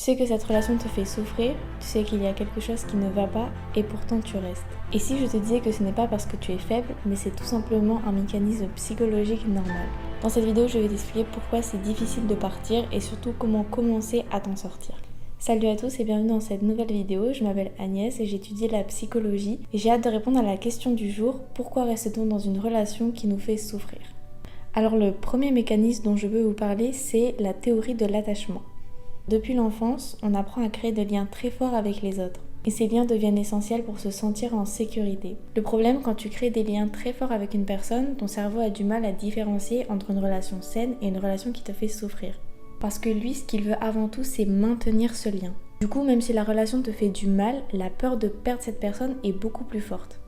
Tu sais que cette relation te fait souffrir, tu sais qu'il y a quelque chose qui ne va pas et pourtant tu restes. Et si je te disais que ce n'est pas parce que tu es faible, mais c'est tout simplement un mécanisme psychologique normal. Dans cette vidéo, je vais t'expliquer pourquoi c'est difficile de partir et surtout comment commencer à t'en sortir. Salut à tous et bienvenue dans cette nouvelle vidéo, je m'appelle Agnès et j'étudie la psychologie et j'ai hâte de répondre à la question du jour, pourquoi reste-t-on dans une relation qui nous fait souffrir? Alors le premier mécanisme dont je veux vous parler, c'est la théorie de l'attachement. Depuis l'enfance, on apprend à créer des liens très forts avec les autres. Et ces liens deviennent essentiels pour se sentir en sécurité. Le problème, quand tu crées des liens très forts avec une personne, ton cerveau a du mal à différencier entre une relation saine et une relation qui te fait souffrir. Parce que lui, ce qu'il veut avant tout, c'est maintenir ce lien. Du coup, même si la relation te fait du mal, la peur de perdre cette personne est beaucoup plus forte.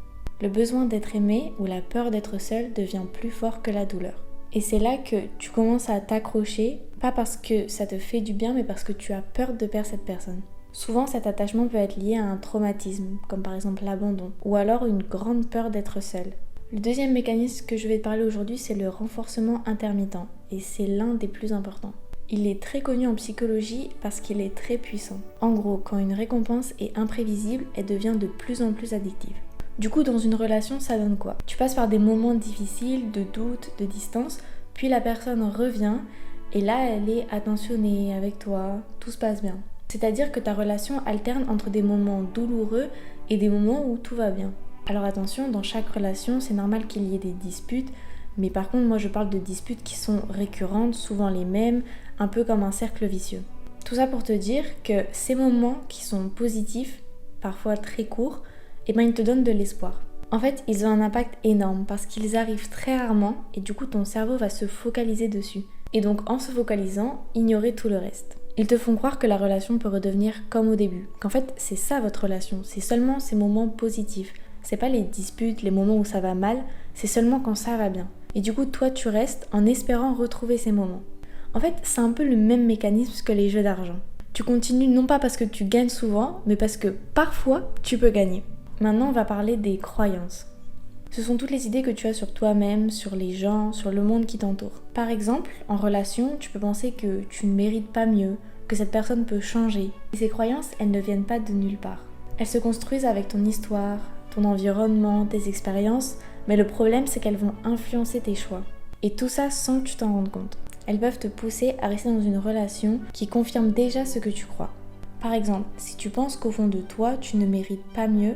Le besoin d'être aimé ou la peur d'être seul devient plus fort que la douleur. Et c'est là que tu commences à t'accrocher, pas parce que ça te fait du bien, mais parce que tu as peur de perdre cette personne. Souvent, cet attachement peut être lié à un traumatisme, comme par exemple l'abandon, ou alors une grande peur d'être seul. Le deuxième mécanisme que je vais te parler aujourd'hui, c'est le renforcement intermittent, et c'est l'un des plus importants. Il est très connu en psychologie parce qu'il est très puissant. En gros, quand une récompense est imprévisible, elle devient de plus en plus addictive. Du coup, dans une relation, ça donne quoi? Tu passes par des moments difficiles, de doute, de distance, puis la personne revient et là, elle est attentionnée avec toi, tout se passe bien. C'est-à-dire que ta relation alterne entre des moments douloureux et des moments où tout va bien. Alors attention, dans chaque relation, c'est normal qu'il y ait des disputes, mais par contre, moi je parle de disputes qui sont récurrentes, souvent les mêmes, un peu comme un cercle vicieux. Tout ça pour te dire que ces moments qui sont positifs, parfois très courts, ils te donnent de l'espoir. En fait, ils ont un impact énorme parce qu'ils arrivent très rarement et du coup ton cerveau va se focaliser dessus. Et donc en se focalisant, ignorer tout le reste. Ils te font croire que la relation peut redevenir comme au début. Qu'en fait, c'est ça votre relation, c'est seulement ces moments positifs. C'est pas les disputes, les moments où ça va mal, c'est seulement quand ça va bien. Et du coup, toi tu restes en espérant retrouver ces moments. En fait, c'est un peu le même mécanisme que les jeux d'argent. Tu continues non pas parce que tu gagnes souvent, mais parce que parfois tu peux gagner. Maintenant, on va parler des croyances. Ce sont toutes les idées que tu as sur toi-même, sur les gens, sur le monde qui t'entoure. Par exemple, en relation, tu peux penser que tu ne mérites pas mieux, que cette personne peut changer. Et ces croyances, elles ne viennent pas de nulle part. Elles se construisent avec ton histoire, ton environnement, tes expériences, mais le problème, c'est qu'elles vont influencer tes choix. Et tout ça sans que tu t'en rendes compte. Elles peuvent te pousser à rester dans une relation qui confirme déjà ce que tu crois. Par exemple, si tu penses qu'au fond de toi, tu ne mérites pas mieux,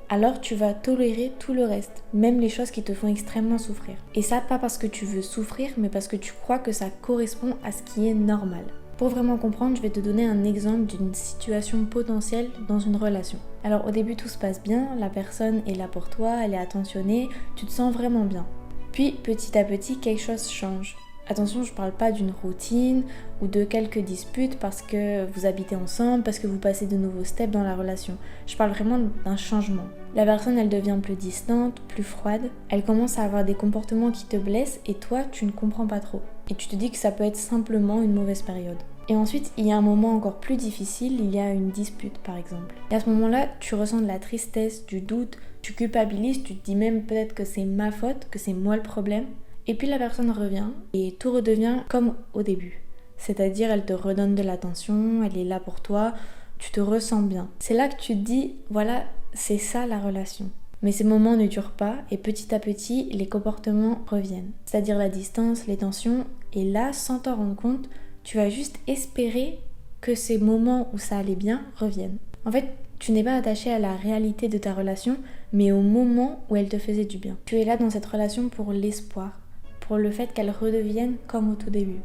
alors tu vas tolérer tout le reste, même les choses qui te font extrêmement souffrir. Et ça, pas parce que tu veux souffrir, mais parce que tu crois que ça correspond à ce qui est normal. Pour vraiment comprendre, je vais te donner un exemple d'une situation potentielle dans une relation. Alors au début, tout se passe bien, la personne est là pour toi, elle est attentionnée, tu te sens vraiment bien. Puis petit à petit, quelque chose change. Attention, je parle pas d'une routine ou de quelques disputes parce que vous habitez ensemble, parce que vous passez de nouveaux steps dans la relation. Je parle vraiment d'un changement. La personne, elle devient plus distante, plus froide. Elle commence à avoir des comportements qui te blessent et toi, tu ne comprends pas trop. Et tu te dis que ça peut être simplement une mauvaise période. Et ensuite, il y a un moment encore plus difficile, il y a une dispute par exemple. Et à ce moment-là, tu ressens de la tristesse, du doute, tu culpabilises, tu te dis même peut-être que c'est ma faute, que c'est moi le problème. Et puis la personne revient et tout redevient comme au début. C'est-à-dire elle te redonne de l'attention, elle est là pour toi, tu te ressens bien. C'est là que tu te dis, voilà, c'est ça la relation. Mais ces moments ne durent pas et petit à petit, les comportements reviennent. C'est-à-dire la distance, les tensions. Et là, sans t'en rendre compte, tu vas juste espérer que ces moments où ça allait bien reviennent. En fait, tu n'es pas attaché à la réalité de ta relation, mais au moment où elle te faisait du bien. Tu es là dans cette relation pour l'espoir, pour le fait qu'elle redevienne comme au tout début.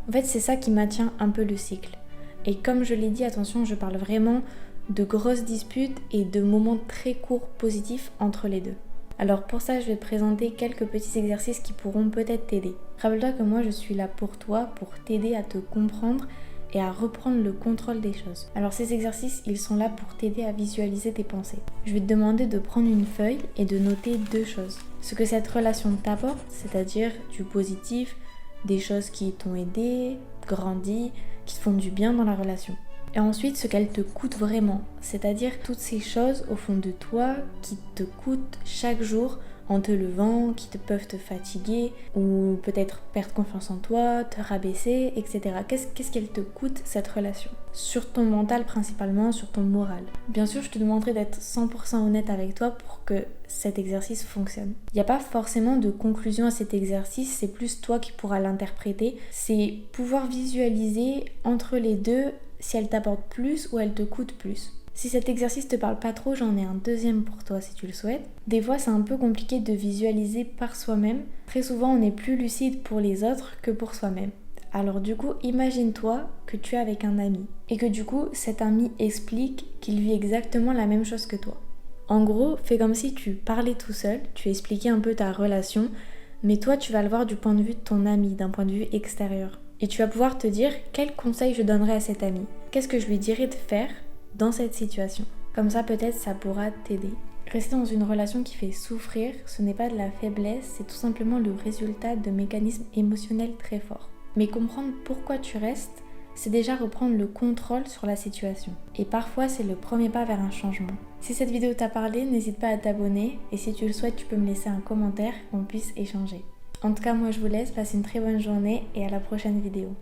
En fait, c'est ça qui maintient un peu le cycle. Et comme je l'ai dit, attention, je parle vraiment de grosses disputes et de moments très courts positifs entre les deux. Alors pour ça, je vais te présenter quelques petits exercices qui pourront peut-être t'aider. Rappelle-toi que moi, je suis là pour toi, pour t'aider à te comprendre et à reprendre le contrôle des choses. Alors ces exercices, ils sont là pour t'aider à visualiser tes pensées. Je vais te demander de prendre une feuille et de noter deux choses. Ce que cette relation t'apporte, c'est-à-dire du positif, des choses qui t'ont aidé, grandi, qui te font du bien dans la relation. Et ensuite, ce qu'elle te coûte vraiment, c'est-à-dire toutes ces choses au fond de toi qui te coûtent chaque jour en te levant, qui peuvent te fatiguer ou peut-être perdre confiance en toi, te rabaisser, etc. Qu'est-ce qu'elle te coûte cette relation? Sur ton mental principalement, sur ton moral. Bien sûr, je te demanderai d'être 100% honnête avec toi pour que cet exercice fonctionne. Il n'y a pas forcément de conclusion à cet exercice, c'est plus toi qui pourras l'interpréter. C'est pouvoir visualiser entre les deux si elle t'apporte plus ou elle te coûte plus. Si cet exercice te parle pas trop, j'en ai un deuxième pour toi si tu le souhaites. Des fois, c'est un peu compliqué de visualiser par soi-même. Très souvent, on est plus lucide pour les autres que pour soi-même. Alors du coup, imagine-toi que tu es avec un ami et que du coup, cet ami explique qu'il vit exactement la même chose que toi. En gros, fais comme si tu parlais tout seul, tu expliquais un peu ta relation, mais toi, tu vas le voir du point de vue de ton ami, d'un point de vue extérieur. Et tu vas pouvoir te dire quel conseil je donnerais à cet ami. Qu'est-ce que je lui dirais de faire dans cette situation. Comme ça, peut-être, ça pourra t'aider. Rester dans une relation qui fait souffrir, ce n'est pas de la faiblesse, c'est tout simplement le résultat de mécanismes émotionnels très forts. Mais comprendre pourquoi tu restes, c'est déjà reprendre le contrôle sur la situation. Et parfois, c'est le premier pas vers un changement. Si cette vidéo t'a parlé, n'hésite pas à t'abonner. Et si tu le souhaites, tu peux me laisser un commentaire, qu'on puisse échanger. En tout cas, moi je vous laisse, passez une très bonne journée et à la prochaine vidéo.